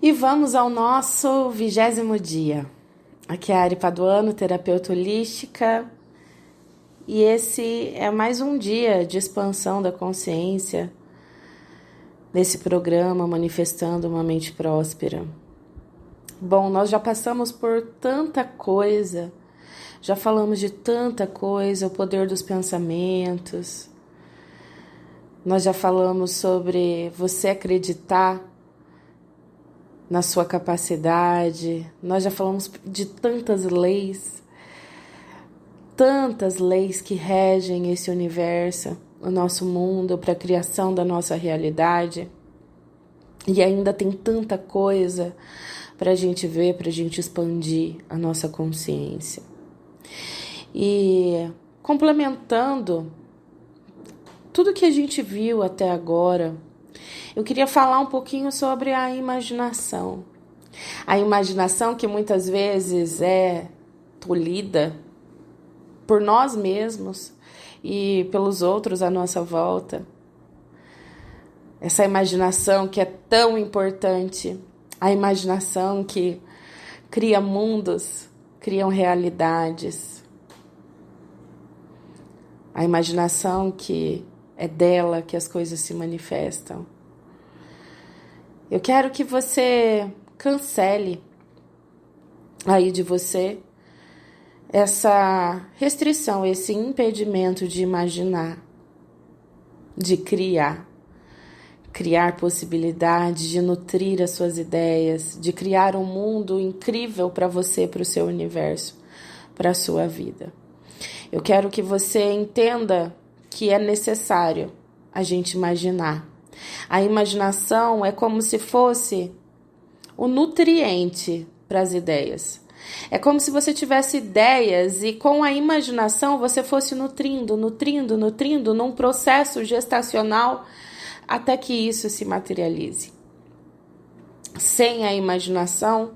E vamos ao nosso 20º dia. Aqui é a Ari Paduano, terapeuta holística, e esse é mais um dia de expansão da consciência nesse programa Manifestando uma Mente Próspera. Bom, nós já passamos por tanta coisa, já falamos de tanta coisa, o poder dos pensamentos, nós já falamos sobre você acreditar na sua capacidade, nós já falamos de tantas leis que regem esse universo, o nosso mundo, para a criação da nossa realidade. E ainda tem tanta coisa para a gente ver, para a gente expandir a nossa consciência. E complementando tudo que a gente viu até agora, eu queria falar um pouquinho sobre a imaginação. A imaginação que muitas vezes é tolhida por nós mesmos e pelos outros à nossa volta. Essa imaginação que é tão importante, a imaginação que cria mundos, cria realidades. A imaginação que é dela que as coisas se manifestam. Eu quero que você cancele aí de você essa restrição, esse impedimento de imaginar, de criar possibilidades, de nutrir as suas ideias, de criar um mundo incrível para você, para o seu universo, para a sua vida. Eu quero que você entenda que é necessário a gente imaginar. A imaginação é como se fosse o nutriente para as ideias. É como se você tivesse ideias e com a imaginação você fosse nutrindo num processo gestacional até que isso se materialize. Sem a imaginação,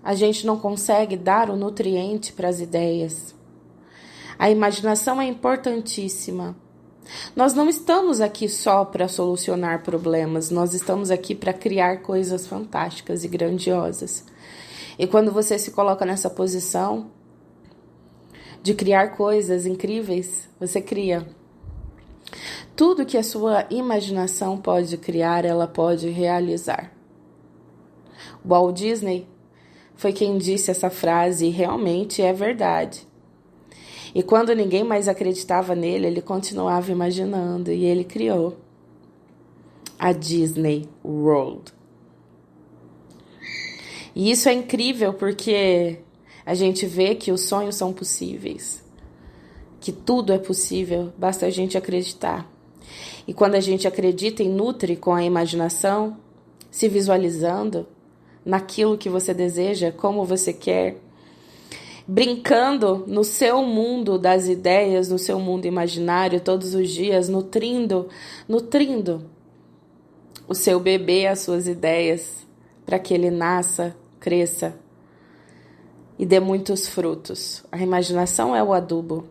a gente não consegue dar o nutriente para as ideias. A imaginação é importantíssima. Nós não estamos aqui só para solucionar problemas, nós estamos aqui para criar coisas fantásticas e grandiosas. E quando você se coloca nessa posição de criar coisas incríveis, você cria. Tudo que a sua imaginação pode criar, ela pode realizar. O Walt Disney foi quem disse essa frase e realmente é verdade. E quando ninguém mais acreditava nele, ele continuava imaginando e ele criou a Disney World. E isso é incrível porque a gente vê que os sonhos são possíveis, que tudo é possível, basta a gente acreditar. E quando a gente acredita e nutre com a imaginação, se visualizando naquilo que você deseja, como você quer, brincando no seu mundo das ideias, no seu mundo imaginário, todos os dias, nutrindo o seu bebê, as suas ideias, para que ele nasça, cresça e dê muitos frutos. A imaginação é o adubo.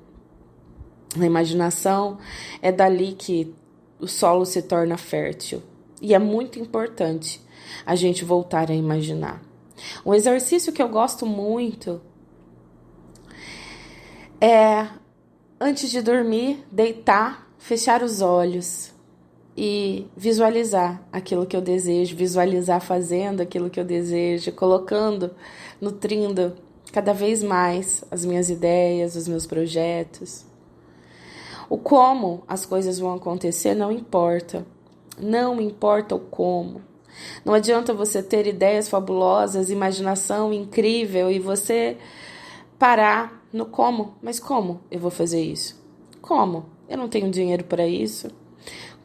A imaginação é dali que o solo se torna fértil. E é muito importante a gente voltar a imaginar. Um exercício que eu gosto muito é, antes de dormir, deitar, fechar os olhos e visualizar aquilo que eu desejo, visualizar fazendo aquilo que eu desejo, colocando, nutrindo cada vez mais as minhas ideias, os meus projetos. O como as coisas vão acontecer não importa. Não importa o como. Não adianta você ter ideias fabulosas, imaginação incrível e você parar no como. Mas como eu vou fazer isso? Como? Eu não tenho dinheiro para isso.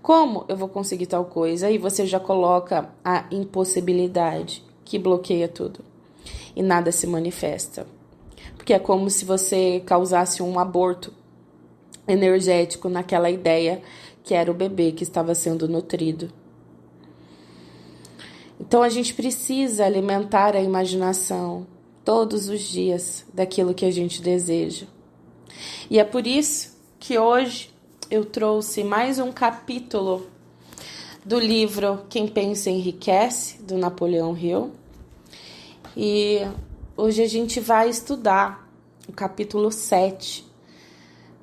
Como eu vou conseguir tal coisa? Aí você já coloca a impossibilidade que bloqueia tudo. E nada se manifesta. Porque é como se você causasse um aborto energético naquela ideia que era o bebê que estava sendo nutrido. Então a gente precisa alimentar a imaginação todos os dias daquilo que a gente deseja. E é por isso que hoje eu trouxe mais um capítulo do livro Quem Pensa Enriquece, do Napoleão Hill. E hoje a gente vai estudar o capítulo 7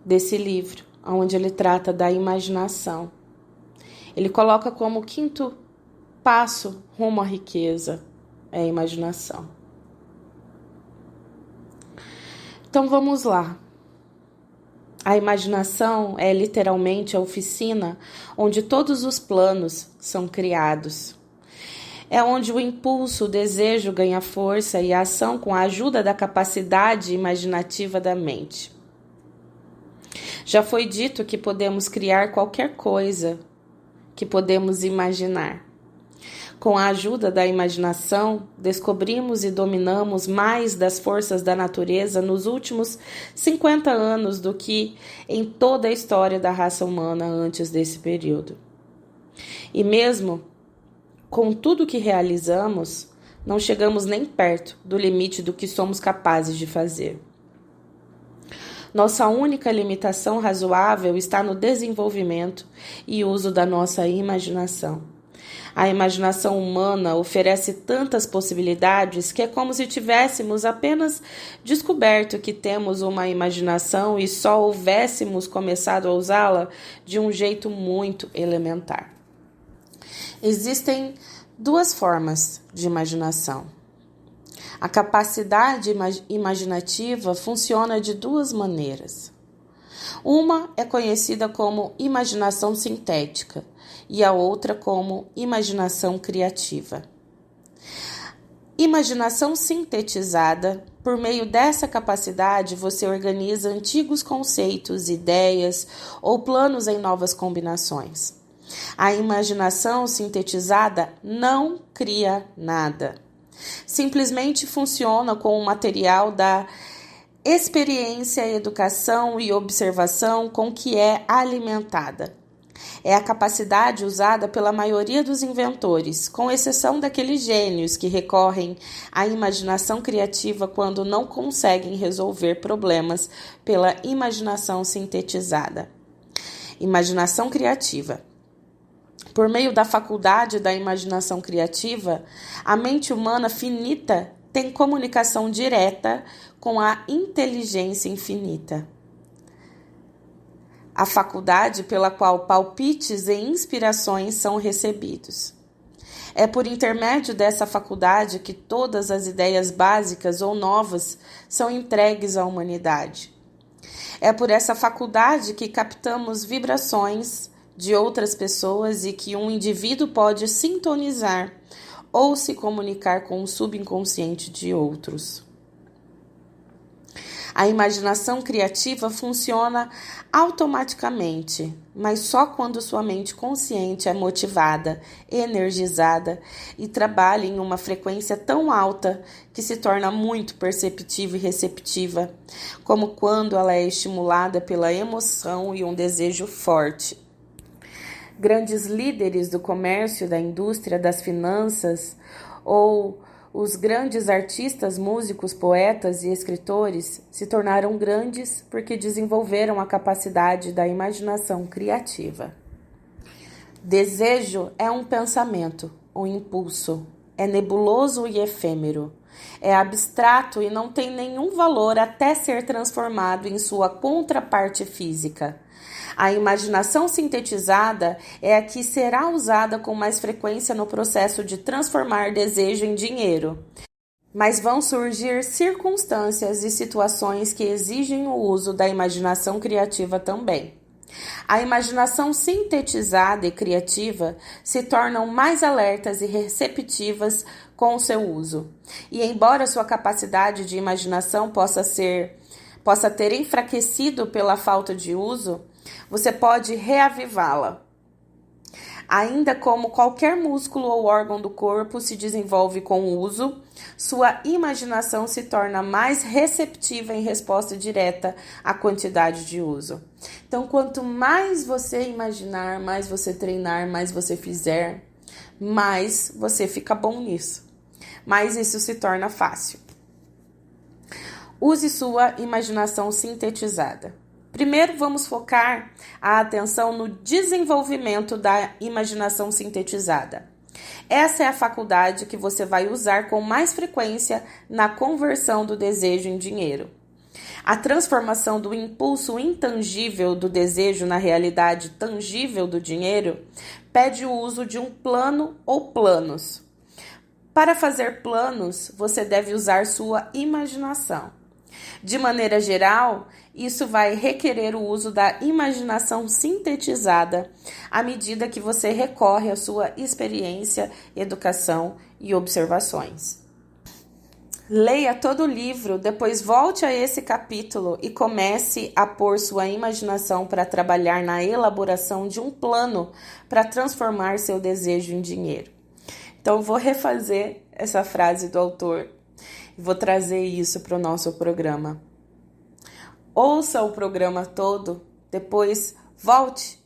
desse livro, onde ele trata da imaginação. Ele coloca como quinto passo rumo à riqueza é a imaginação. Então vamos lá. A imaginação é literalmente a oficina onde todos os planos são criados. É onde o impulso, o desejo ganha força e a ação com a ajuda da capacidade imaginativa da mente. Já foi dito que podemos criar qualquer coisa que podemos imaginar. Com a ajuda da imaginação, descobrimos e dominamos mais das forças da natureza nos últimos 50 anos do que em toda a história da raça humana antes desse período. E mesmo com tudo que realizamos, não chegamos nem perto do limite do que somos capazes de fazer. Nossa única limitação razoável está no desenvolvimento e uso da nossa imaginação. A imaginação humana oferece tantas possibilidades que é como se tivéssemos apenas descoberto que temos uma imaginação e só houvéssemos começado a usá-la de um jeito muito elementar. Existem duas formas de imaginação. A capacidade imaginativa funciona de duas maneiras. Uma é conhecida como imaginação sintética e a outra como imaginação criativa. Imaginação sintetizada, por meio dessa capacidade, você organiza antigos conceitos, ideias ou planos em novas combinações. A imaginação sintetizada não cria nada. Simplesmente funciona com o material da experiência, educação e observação com que é alimentada. É a capacidade usada pela maioria dos inventores, com exceção daqueles gênios que recorrem à imaginação criativa quando não conseguem resolver problemas pela imaginação sintetizada. Imaginação criativa. Por meio da faculdade da imaginação criativa, a mente humana finita tem comunicação direta com a inteligência infinita. A faculdade pela qual palpites e inspirações são recebidos. É por intermédio dessa faculdade que todas as ideias básicas ou novas são entregues à humanidade. É por essa faculdade que captamos vibrações de outras pessoas e que um indivíduo pode sintonizar ou se comunicar com o subconsciente de outros. A imaginação criativa funciona automaticamente, mas só quando sua mente consciente é motivada, energizada e trabalha em uma frequência tão alta que se torna muito perceptiva e receptiva, como quando ela é estimulada pela emoção e um desejo forte. Grandes líderes do comércio, da indústria, das finanças ou os grandes artistas, músicos, poetas e escritores se tornaram grandes porque desenvolveram a capacidade da imaginação criativa. Desejo é um pensamento, um impulso. É nebuloso e efêmero. É abstrato e não tem nenhum valor até ser transformado em sua contraparte física. A imaginação sintetizada é a que será usada com mais frequência no processo de transformar desejo em dinheiro. Mas vão surgir circunstâncias e situações que exigem o uso da imaginação criativa também. A imaginação sintetizada e criativa se tornam mais alertas e receptivas com o seu uso. E embora sua capacidade de imaginação possa ter enfraquecido pela falta de uso, você pode reavivá-la. Ainda como qualquer músculo ou órgão do corpo se desenvolve com o uso, sua imaginação se torna mais receptiva em resposta direta à quantidade de uso. Então, quanto mais você imaginar, mais você treinar, mais você fizer, mais você fica bom nisso. Mais isso se torna fácil. Use sua imaginação sintetizada. Primeiro, vamos focar a atenção no desenvolvimento da imaginação sintetizada. Essa é a faculdade que você vai usar com mais frequência na conversão do desejo em dinheiro. A transformação do impulso intangível do desejo na realidade tangível do dinheiro pede o uso de um plano ou planos. Para fazer planos, você deve usar sua imaginação. De maneira geral, isso vai requerer o uso da imaginação sintetizada à medida que você recorre à sua experiência, educação e observações. Leia todo o livro, depois volte a esse capítulo e comece a pôr sua imaginação para trabalhar na elaboração de um plano para transformar seu desejo em dinheiro. Então, eu vou refazer essa frase do autor e vou trazer isso para o nosso programa. Ouça o programa todo, depois volte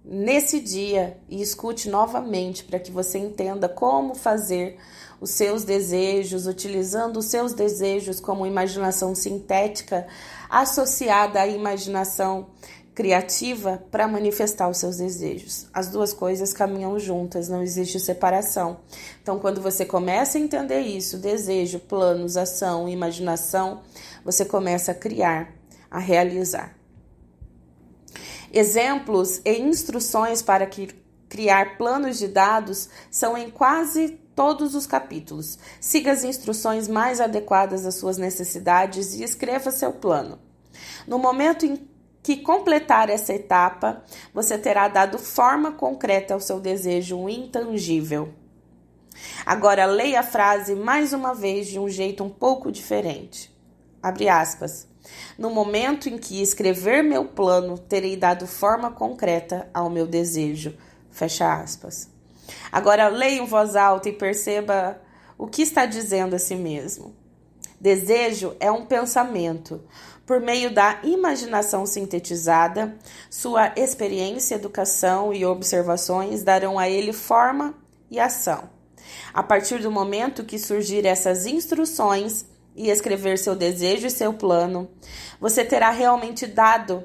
nesse dia e escute novamente para que você entenda como fazer os seus desejos, utilizando os seus desejos como imaginação sintética associada à imaginação criativa para manifestar os seus desejos. As duas coisas caminham juntas, não existe separação. Então, quando você começa a entender isso, desejo, planos, ação, imaginação, você começa a criar, a realizar. Exemplos e instruções para criar planos de dados são em quase todos os capítulos. Siga as instruções mais adequadas às suas necessidades e escreva seu plano. No momento em que completar essa etapa, você terá dado forma concreta ao seu desejo intangível. Agora, leia a frase mais uma vez de um jeito um pouco diferente. Abre aspas. No momento em que escrever meu plano, terei dado forma concreta ao meu desejo. Fecha aspas. Agora, leia em voz alta e perceba o que está dizendo a si mesmo. Desejo é um pensamento. Por meio da imaginação sintetizada, sua experiência, educação e observações darão a ele forma e ação. A partir do momento que surgir essas instruções e escrever seu desejo e seu plano, você terá realmente dado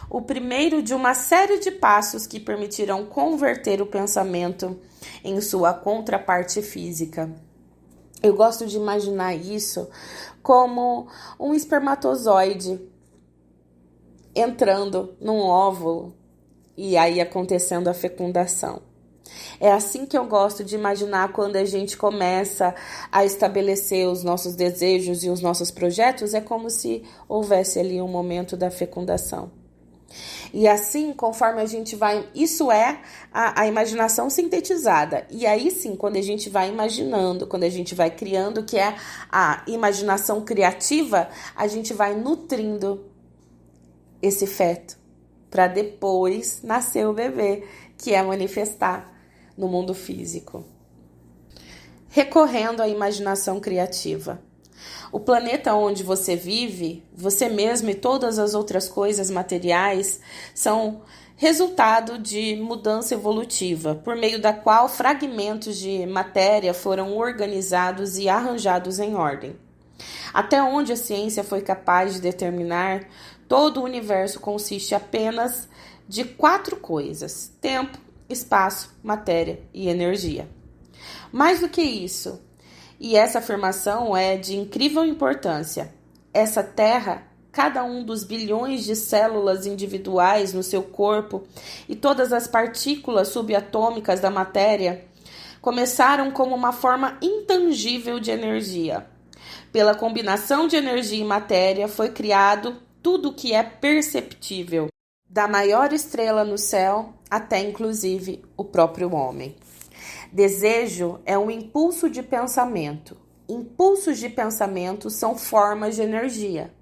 o primeiro de uma série de passos que permitirão converter o pensamento em sua contraparte física. Eu gosto de imaginar isso como um espermatozoide entrando num óvulo e aí acontecendo a fecundação. É assim que eu gosto de imaginar quando a gente começa a estabelecer os nossos desejos e os nossos projetos, é como se houvesse ali um momento da fecundação. E assim, conforme a gente vai... Isso é a imaginação sintetizada. E aí sim, quando a gente vai imaginando, quando a gente vai criando, que é a imaginação criativa, a gente vai nutrindo esse feto para depois nascer o bebê, que é manifestar no mundo físico. Recorrendo à imaginação criativa. O planeta onde você vive, você mesmo e todas as outras coisas materiais são resultado de mudança evolutiva, por meio da qual fragmentos de matéria foram organizados e arranjados em ordem. Até onde a ciência foi capaz de determinar, todo o universo consiste apenas de 4 coisas: tempo, espaço, matéria e energia. Mais do que isso, e essa afirmação é de incrível importância, essa Terra, cada um dos bilhões de células individuais no seu corpo e todas as partículas subatômicas da matéria começaram como uma forma intangível de energia. Pela combinação de energia e matéria foi criado tudo o que é perceptível, da maior estrela no céu até inclusive o próprio homem. Desejo é um impulso de pensamento. Impulsos de pensamento são formas de energia.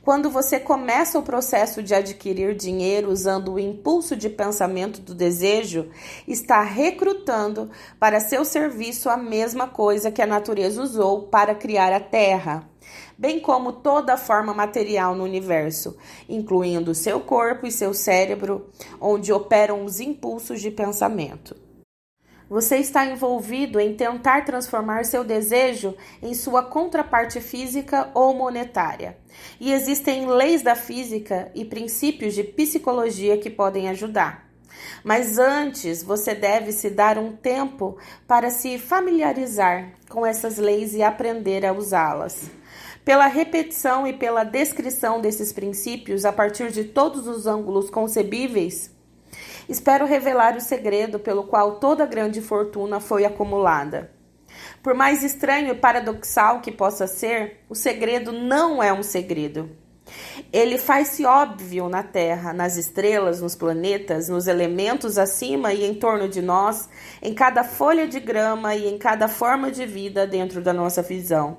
Quando você começa o processo de adquirir dinheiro usando o impulso de pensamento do desejo, está recrutando para seu serviço a mesma coisa que a natureza usou para criar a Terra, bem como toda a forma material no universo, incluindo seu corpo e seu cérebro, onde operam os impulsos de pensamento. Você está envolvido em tentar transformar seu desejo em sua contraparte física ou monetária. E existem leis da física e princípios de psicologia que podem ajudar. Mas antes, você deve se dar um tempo para se familiarizar com essas leis e aprender a usá-las. Pela repetição e pela descrição desses princípios a partir de todos os ângulos concebíveis, espero revelar o segredo pelo qual toda grande fortuna foi acumulada. Por mais estranho e paradoxal que possa ser, o segredo não é um segredo. Ele faz-se óbvio na Terra, nas estrelas, nos planetas, nos elementos acima e em torno de nós, em cada folha de grama e em cada forma de vida dentro da nossa visão.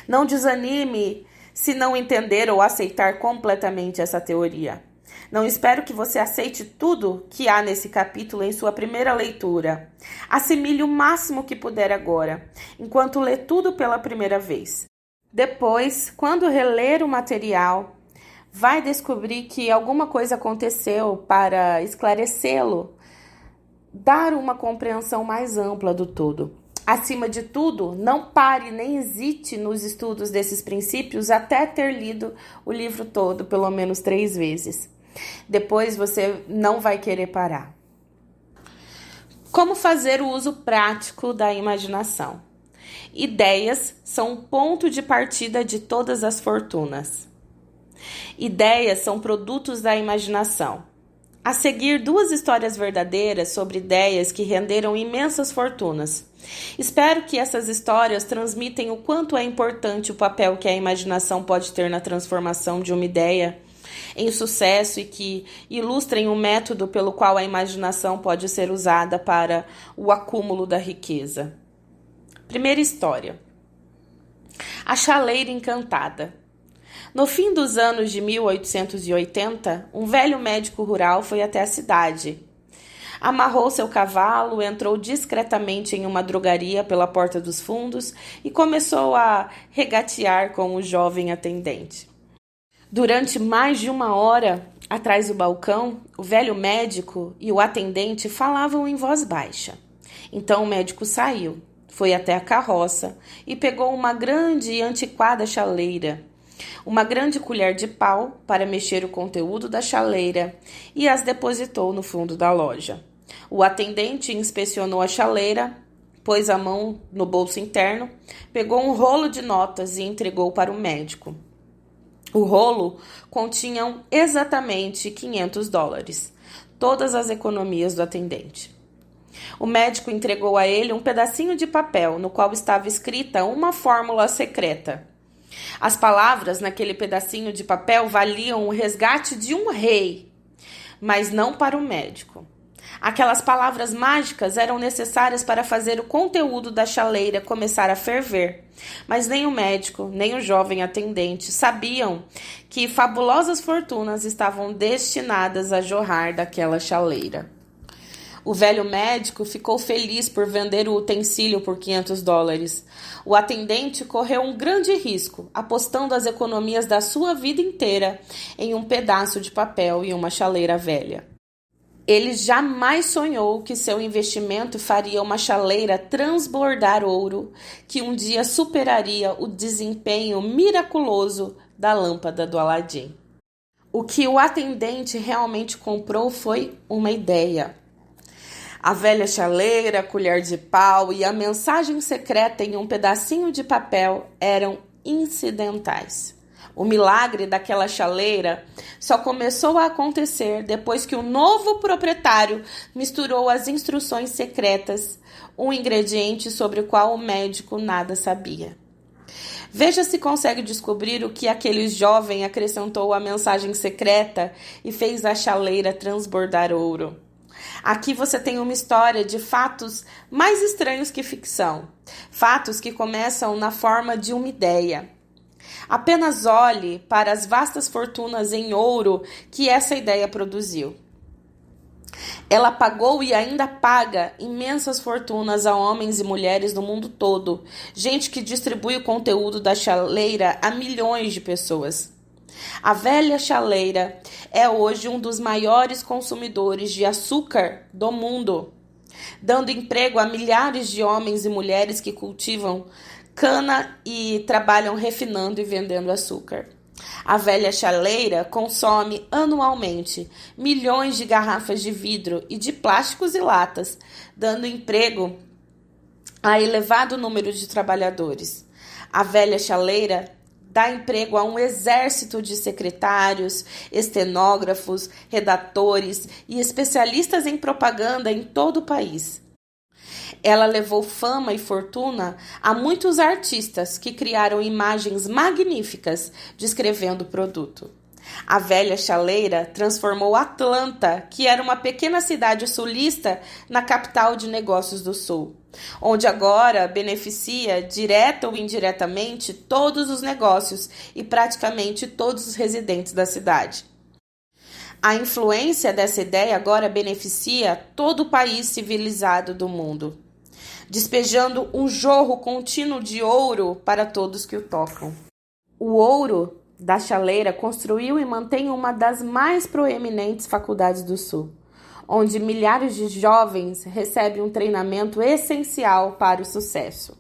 Não desanime se não entender ou aceitar completamente essa teoria. Não espero que você aceite tudo que há nesse capítulo em sua primeira leitura. Assimile o máximo que puder agora, enquanto lê tudo pela primeira vez. Depois, quando reler o material, vai descobrir que alguma coisa aconteceu para esclarecê-lo, dar uma compreensão mais ampla do todo. Acima de tudo, não pare nem hesite nos estudos desses princípios até ter lido o livro todo, pelo menos 3 vezes. Depois você não vai querer parar. Como fazer o uso prático da imaginação? Ideias são um ponto de partida de todas as fortunas. Ideias são produtos da imaginação. A seguir, 2 histórias verdadeiras sobre ideias que renderam imensas fortunas. Espero que essas histórias transmitem o quanto é importante o papel que a imaginação pode ter na transformação de uma ideia em sucesso e que ilustrem o método pelo qual a imaginação pode ser usada para o acúmulo da riqueza. Primeira história. A Chaleira Encantada. No fim dos anos de 1880, um velho médico rural foi até a cidade. Amarrou seu cavalo, entrou discretamente em uma drogaria pela porta dos fundos e começou a regatear com o jovem atendente. Durante mais de 1 hora, atrás do balcão, o velho médico e o atendente falavam em voz baixa. Então o médico saiu, foi até a carroça e pegou uma grande e antiquada chaleira, uma grande colher de pau para mexer o conteúdo da chaleira e as depositou no fundo da loja. O atendente inspecionou a chaleira, pôs a mão no bolso interno, pegou um rolo de notas e entregou para o médico. O rolo continha exatamente $500, todas as economias do atendente. O médico entregou a ele um pedacinho de papel no qual estava escrita uma fórmula secreta. As palavras naquele pedacinho de papel valiam o resgate de um rei, mas não para o médico. Aquelas palavras mágicas eram necessárias para fazer o conteúdo da chaleira começar a ferver, mas nem o médico, nem o jovem atendente sabiam que fabulosas fortunas estavam destinadas a jorrar daquela chaleira. O velho médico ficou feliz por vender o utensílio por $500. O atendente correu um grande risco, apostando as economias da sua vida inteira em um pedaço de papel e uma chaleira velha. Ele jamais sonhou que seu investimento faria uma chaleira transbordar ouro, que um dia superaria o desempenho miraculoso da lâmpada do Aladim. O que o atendente realmente comprou foi uma ideia. A velha chaleira, a colher de pau e a mensagem secreta em um pedacinho de papel eram incidentais. O milagre daquela chaleira só começou a acontecer depois que o novo proprietário misturou as instruções secretas, um ingrediente sobre o qual o médico nada sabia. Veja se consegue descobrir o que aquele jovem acrescentou à mensagem secreta e fez a chaleira transbordar ouro. Aqui você tem uma história de fatos mais estranhos que ficção. Fatos que começam na forma de uma ideia. Apenas olhe para as vastas fortunas em ouro que essa ideia produziu. Ela pagou e ainda paga imensas fortunas a homens e mulheres do mundo todo. Gente que distribui o conteúdo da chaleira a milhões de pessoas. A velha chaleira é hoje um dos maiores consumidores de açúcar do mundo. dando emprego a milhares de homens e mulheres que cultivam cana e trabalham refinando e vendendo açúcar. A velha chaleira consome anualmente milhões de garrafas de vidro e de plásticos e latas, dando emprego a elevado número de trabalhadores. A velha chaleira dá emprego a um exército de secretários, estenógrafos, redatores e especialistas em propaganda em todo o país. Ela levou fama e fortuna a muitos artistas que criaram imagens magníficas descrevendo o produto. A velha chaleira transformou Atlanta, que era uma pequena cidade sulista, na capital de negócios do sul, onde agora beneficia, direta ou indiretamente, todos os negócios e praticamente todos os residentes da cidade. A influência dessa ideia agora beneficia todo o país civilizado do mundo, despejando um jorro contínuo de ouro para todos que o tocam. O ouro da chaleira construiu e mantém uma das mais proeminentes faculdades do Sul, onde milhares de jovens recebem um treinamento essencial para o sucesso.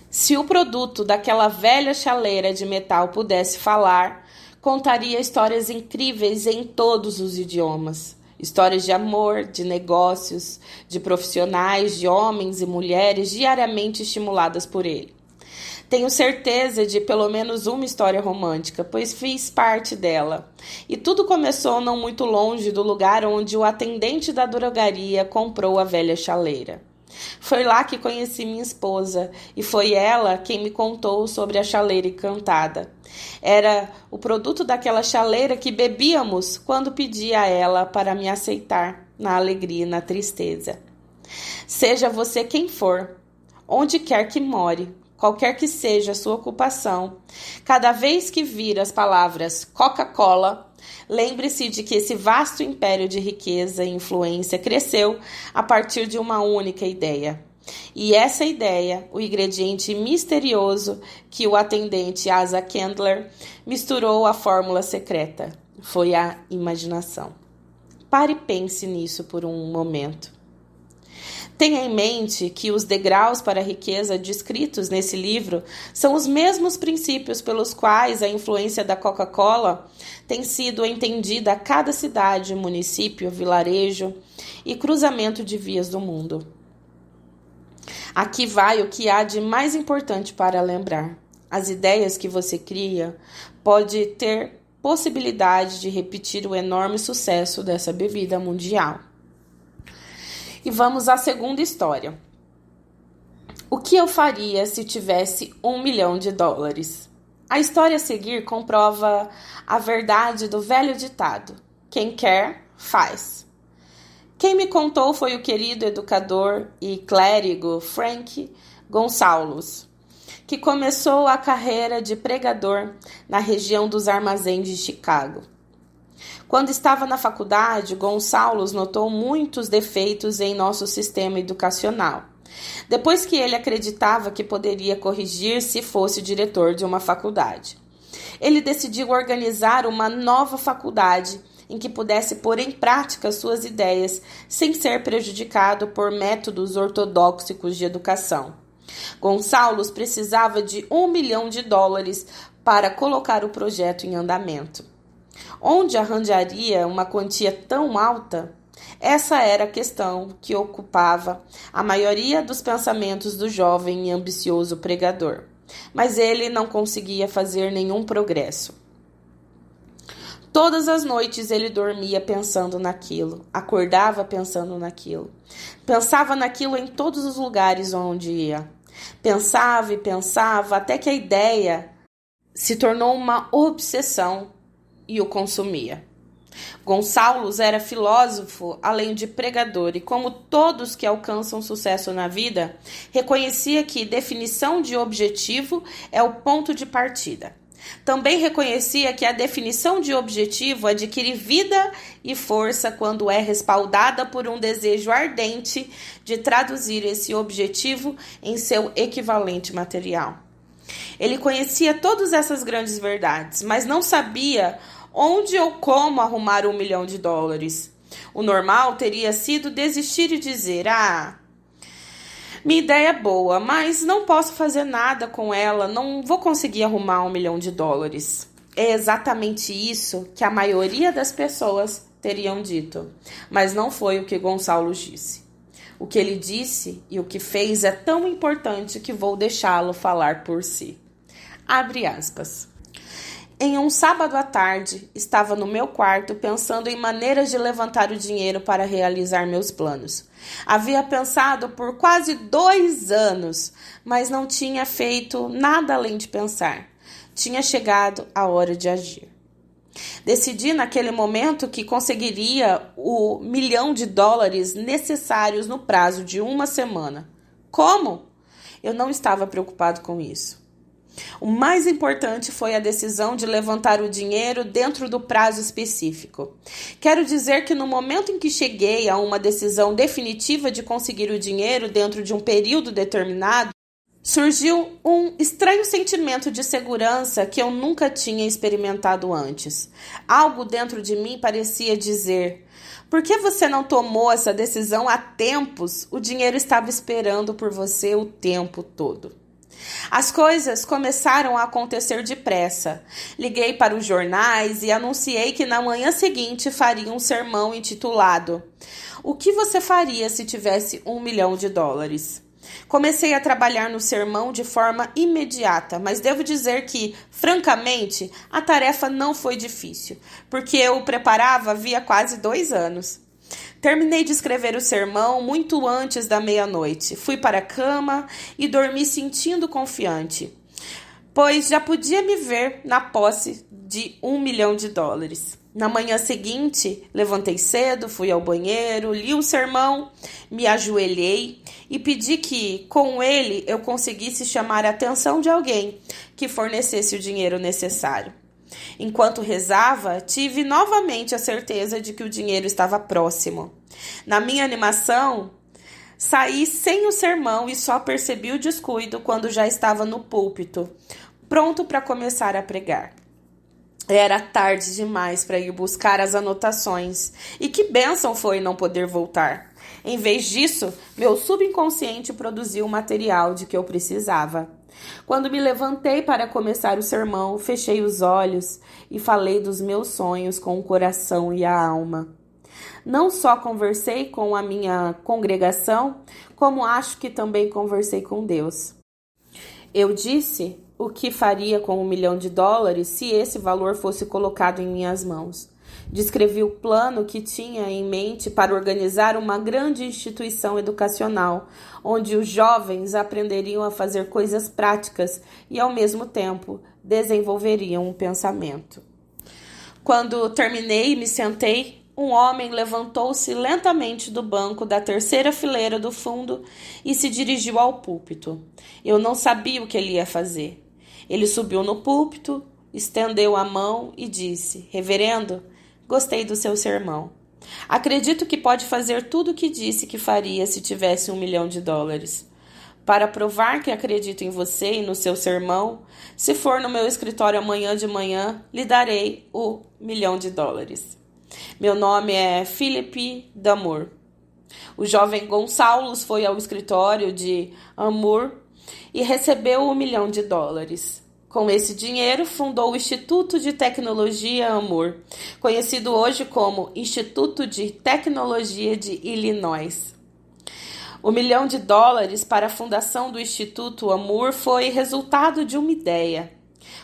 Se o produto daquela velha chaleira de metal pudesse falar, contaria histórias incríveis em todos os idiomas. Histórias de amor, de negócios, de profissionais, de homens e mulheres diariamente estimuladas por ele. Tenho certeza de pelo menos uma história romântica, pois fiz parte dela. E tudo começou não muito longe do lugar onde o atendente da drogaria comprou a velha chaleira. Foi lá que conheci minha esposa, e foi ela quem me contou sobre a chaleira encantada. Era o produto daquela chaleira que bebíamos quando pedi a ela para me aceitar, na alegria e na tristeza. Seja você quem for, onde quer que more, qualquer que seja a sua ocupação, cada vez que vir as palavras Coca-Cola, lembre-se de que esse vasto império de riqueza e influência cresceu a partir de uma única ideia. E essa ideia, o ingrediente misterioso que o atendente Asa Candler misturou à fórmula secreta, foi a imaginação. Pare e pense nisso por um momento. Tenha em mente que os degraus para a riqueza descritos nesse livro são os mesmos princípios pelos quais a influência da Coca-Cola tem sido entendida a cada cidade, município, vilarejo e cruzamento de vias do mundo. Aqui vai o que há de mais importante para lembrar. As ideias que você cria pode ter possibilidade de repetir o enorme sucesso dessa bebida mundial. E vamos à segunda história. O que eu faria se tivesse $1 milhão? A história a seguir comprova a verdade do velho ditado: quem quer, faz. Quem me contou foi o querido educador e clérigo Frank Gonçalves, que começou a carreira de pregador na região dos armazéns de Chicago. Quando estava na faculdade, Gonçalves notou muitos defeitos em nosso sistema educacional. Depois que ele acreditava que poderia corrigir se fosse diretor de uma faculdade, ele decidiu organizar uma nova faculdade em que pudesse pôr em prática suas ideias sem ser prejudicado por métodos ortodoxos de educação. Gonçalves precisava de $1 milhão para colocar o projeto em andamento. Onde arranjaria uma quantia tão alta? Essa era a questão que ocupava a maioria dos pensamentos do jovem e ambicioso pregador. Mas ele não conseguia fazer nenhum progresso. Todas as noites ele dormia pensando naquilo, acordava pensando naquilo. Pensava naquilo em todos os lugares onde ia. Pensava e pensava até que a ideia se tornou uma obsessão e o consumia. Gonçalves era filósofo, além de pregador, e como todos que alcançam sucesso na vida, reconhecia que definição de objetivo é o ponto de partida. Também reconhecia que a definição de objetivo adquire vida e força quando é respaldada por um desejo ardente de traduzir esse objetivo em seu equivalente material. Ele conhecia todas essas grandes verdades, mas não sabia onde ou como arrumar $1 milhão. O normal teria sido desistir e dizer: minha ideia é boa, mas não posso fazer nada com ela, não vou conseguir arrumar $1 milhão. É exatamente isso que a maioria das pessoas teriam dito, mas não foi o que Gonçalo disse. O que ele disse e o que fez é tão importante que vou deixá-lo falar por si. Abre aspas. Em um sábado à tarde, estava no meu quarto pensando em maneiras de levantar o dinheiro para realizar meus planos. Havia pensado por quase 2 anos, mas não tinha feito nada além de pensar. Tinha chegado a hora de agir. Decidi naquele momento que conseguiria o $1 milhão necessários no prazo de 1 semana. Como? Eu não estava preocupado com isso. O mais importante foi a decisão de levantar o dinheiro dentro do prazo específico. Quero dizer que no momento em que cheguei a uma decisão definitiva de conseguir o dinheiro dentro de um período determinado, surgiu um estranho sentimento de segurança que eu nunca tinha experimentado antes. Algo dentro de mim parecia dizer: por que você não tomou essa decisão há tempos? O dinheiro estava esperando por você o tempo todo. As coisas começaram a acontecer depressa. Liguei para os jornais e anunciei que na manhã seguinte faria um sermão intitulado: O que você faria se tivesse $1 milhão? Comecei a trabalhar no sermão de forma imediata, mas devo dizer que, francamente, a tarefa não foi difícil, porque eu o preparava havia quase 2 anos. Terminei de escrever o sermão muito antes da meia-noite. Fui para a cama e dormi sentindo confiante, pois já podia me ver na posse de $1 milhão. Na manhã seguinte, levantei cedo, fui ao banheiro, li o sermão, me ajoelhei e pedi que, com ele, eu conseguisse chamar a atenção de alguém que fornecesse o dinheiro necessário. Enquanto rezava, tive novamente a certeza de que o dinheiro estava próximo. Na minha animação, saí sem o sermão e só percebi o descuido quando já estava no púlpito, pronto para começar a pregar. Era tarde demais para ir buscar as anotações, e que bênção foi não poder voltar. Em vez disso, meu subconsciente produziu o material de que eu precisava. Quando me levantei para começar o sermão, fechei os olhos e falei dos meus sonhos com o coração e a alma. Não só conversei com a minha congregação, como acho que também conversei com Deus. Eu disse o que faria com $1 milhão se esse valor fosse colocado em minhas mãos. Descrevi o plano que tinha em mente para organizar uma grande instituição educacional, onde os jovens aprenderiam a fazer coisas práticas e, ao mesmo tempo, desenvolveriam um pensamento. Quando terminei e me sentei, um homem levantou-se lentamente do banco da terceira fileira do fundo e se dirigiu ao púlpito. Eu não sabia o que ele ia fazer. Ele subiu no púlpito, estendeu a mão e disse: Reverendo, gostei do seu sermão. Acredito que pode fazer tudo o que disse que faria se tivesse $1 milhão. Para provar que acredito em você e no seu sermão, se for no meu escritório amanhã de manhã, lhe darei o $1 milhão. Meu nome é Philip Damour. O jovem Gonçalo foi ao escritório de Amour e recebeu $1 milhão. Com esse dinheiro, fundou o Instituto de Tecnologia Amour, conhecido hoje como Instituto de Tecnologia de Illinois. O $1 milhão para a fundação do Instituto Amour foi resultado de uma ideia.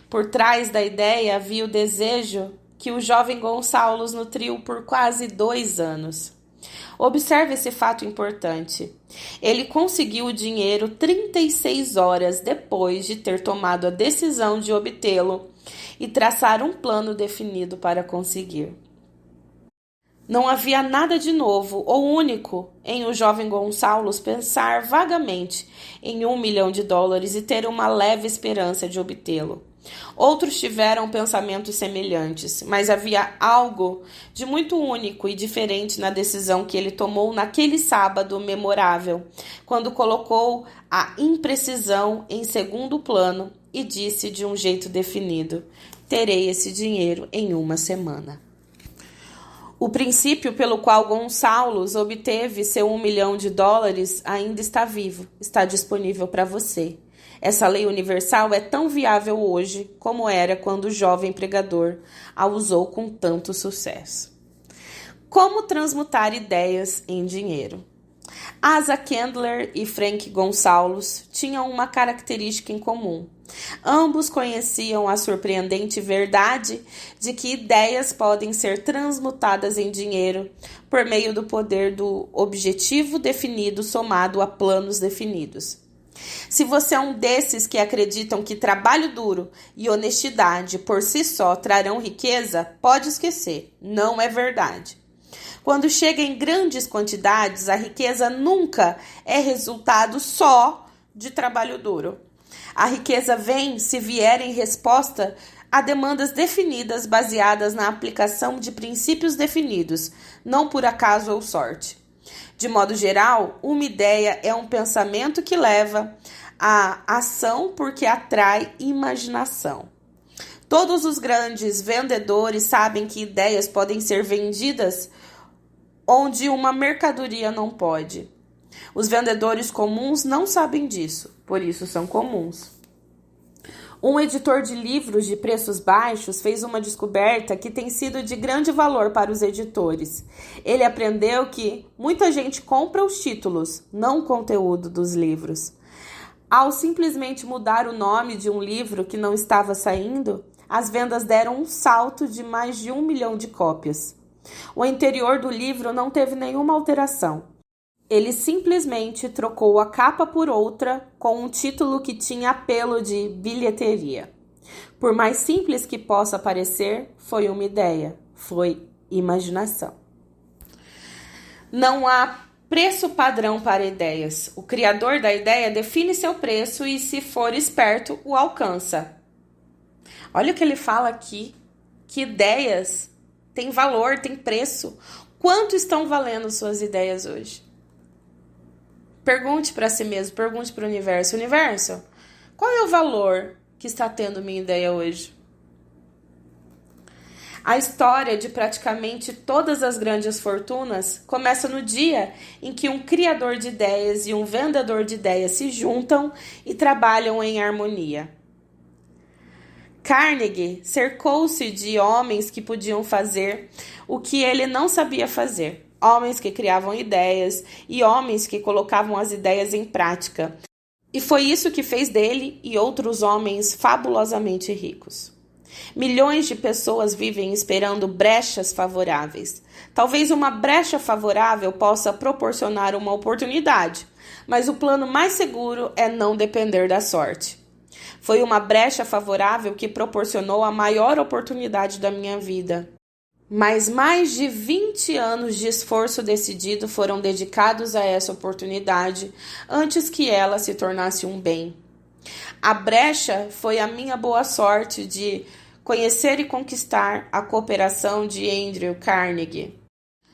Por trás da ideia havia o desejo que o jovem Gonçalo nutriu por quase 2 anos. Observe esse fato importante. Ele conseguiu o dinheiro 36 horas depois de ter tomado a decisão de obtê-lo e traçar um plano definido para conseguir. Não havia nada de novo ou único em o jovem Gonçalo pensar vagamente em $1 milhão e ter uma leve esperança de obtê-lo. Outros tiveram pensamentos semelhantes, mas havia algo de muito único e diferente na decisão que ele tomou naquele sábado memorável, quando colocou a imprecisão em segundo plano e disse de um jeito definido: terei esse dinheiro em 1 semana. O princípio pelo qual Gonçalves obteve seu US$1 milhão ainda está vivo, está disponível para você. Essa lei universal é tão viável hoje como era quando o jovem pregador a usou com tanto sucesso. Como transmutar ideias em dinheiro? Asa Candler e Frank Gonçalves tinham uma característica em comum. Ambos conheciam a surpreendente verdade de que ideias podem ser transmutadas em dinheiro por meio do poder do objetivo definido somado a planos definidos. Se você é um desses que acreditam que trabalho duro e honestidade por si só trarão riqueza, pode esquecer, não é verdade. Quando chega em grandes quantidades, a riqueza nunca é resultado só de trabalho duro. A riqueza vem se vier em resposta a demandas definidas baseadas na aplicação de princípios definidos, não por acaso ou sorte. De modo geral, uma ideia é um pensamento que leva à ação porque atrai imaginação. Todos os grandes vendedores sabem que ideias podem ser vendidas onde uma mercadoria não pode. Os vendedores comuns não sabem disso, por isso são comuns. Um editor de livros de preços baixos fez uma descoberta que tem sido de grande valor para os editores. Ele aprendeu que muita gente compra os títulos, não o conteúdo dos livros. Ao simplesmente mudar o nome de um livro que não estava saindo, as vendas deram um salto de mais de 1 milhão de cópias. O interior do livro não teve nenhuma alteração. Ele simplesmente trocou a capa por outra com um título que tinha apelo de bilheteria. Por mais simples que possa parecer, foi uma ideia, foi imaginação. Não há preço padrão para ideias. O criador da ideia define seu preço e, se for esperto, o alcança. Olha o que ele fala aqui, que ideias têm valor, têm preço. Quanto estão valendo suas ideias hoje? Pergunte para si mesmo, pergunte para o universo. Universo, qual é o valor que está tendo minha ideia hoje? A história de praticamente todas as grandes fortunas começa no dia em que um criador de ideias e um vendedor de ideias se juntam e trabalham em harmonia. Carnegie cercou-se de homens que podiam fazer o que ele não sabia fazer. Homens que criavam ideias e homens que colocavam as ideias em prática. E foi isso que fez dele e outros homens fabulosamente ricos. Milhões de pessoas vivem esperando brechas favoráveis. Talvez uma brecha favorável possa proporcionar uma oportunidade, mas o plano mais seguro é não depender da sorte. Foi uma brecha favorável que proporcionou a maior oportunidade da minha vida. Mas mais de 20 anos de esforço decidido foram dedicados a essa oportunidade antes que ela se tornasse um bem. A brecha foi a minha boa sorte de conhecer e conquistar a cooperação de Andrew Carnegie.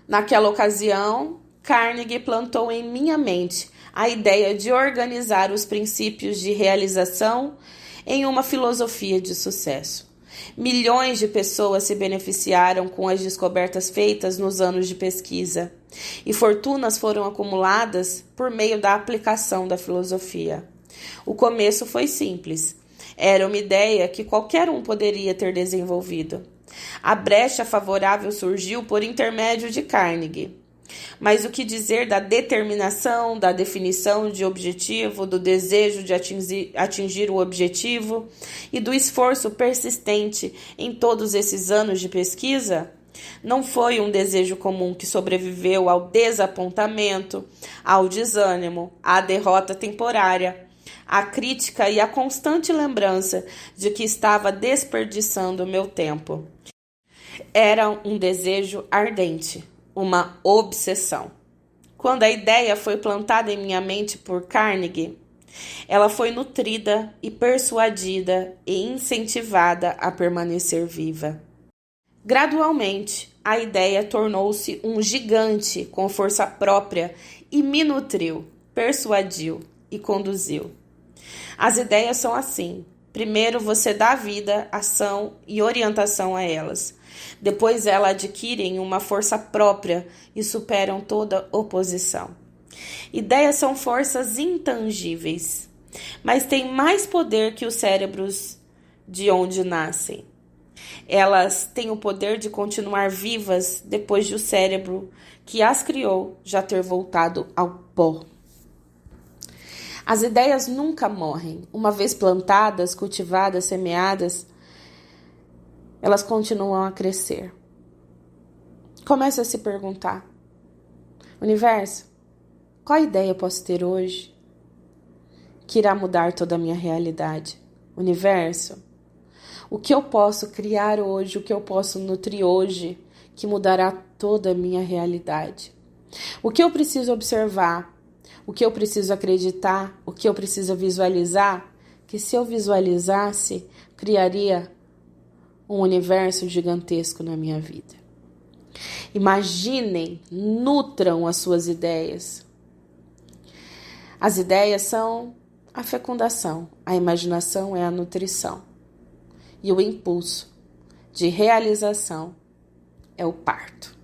Naquela ocasião, Carnegie plantou em minha mente a ideia de organizar os princípios de realização em uma filosofia de sucesso. Milhões de pessoas se beneficiaram com as descobertas feitas nos anos de pesquisa, e fortunas foram acumuladas por meio da aplicação da filosofia. O começo foi simples. Era uma ideia que qualquer um poderia ter desenvolvido. A brecha favorável surgiu por intermédio de Carnegie. Mas o que dizer da determinação, da definição de objetivo, do desejo de atingir o objetivo e do esforço persistente em todos esses anos de pesquisa? Não foi um desejo comum que sobreviveu ao desapontamento, ao desânimo, à derrota temporária, à crítica e à constante lembrança de que estava desperdiçando meu tempo. Era um desejo ardente. Uma obsessão. Quando a ideia foi plantada em minha mente por Carnegie, ela foi nutrida e persuadida e incentivada a permanecer viva. Gradualmente, a ideia tornou-se um gigante com força própria e me nutriu, persuadiu e conduziu. As ideias são assim. Primeiro você dá vida, ação e orientação a elas. Depois elas adquirem uma força própria e superam toda oposição. Ideias são forças intangíveis, mas têm mais poder que os cérebros de onde nascem. Elas têm o poder de continuar vivas depois de o cérebro que as criou já ter voltado ao pó. As ideias nunca morrem. Uma vez plantadas, cultivadas, semeadas, elas continuam a crescer. Comece a se perguntar: universo, qual ideia eu posso ter hoje que irá mudar toda a minha realidade? Universo, o que eu posso criar hoje, o que eu posso nutrir hoje que mudará toda a minha realidade? O que eu preciso observar? O que eu preciso acreditar? O que eu preciso visualizar? Que se eu visualizasse, criaria um universo gigantesco na minha vida. Imaginem, nutram as suas ideias. As ideias são a fecundação, a imaginação é a nutrição. E o impulso de realização é o parto.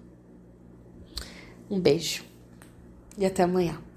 Um beijo e até amanhã.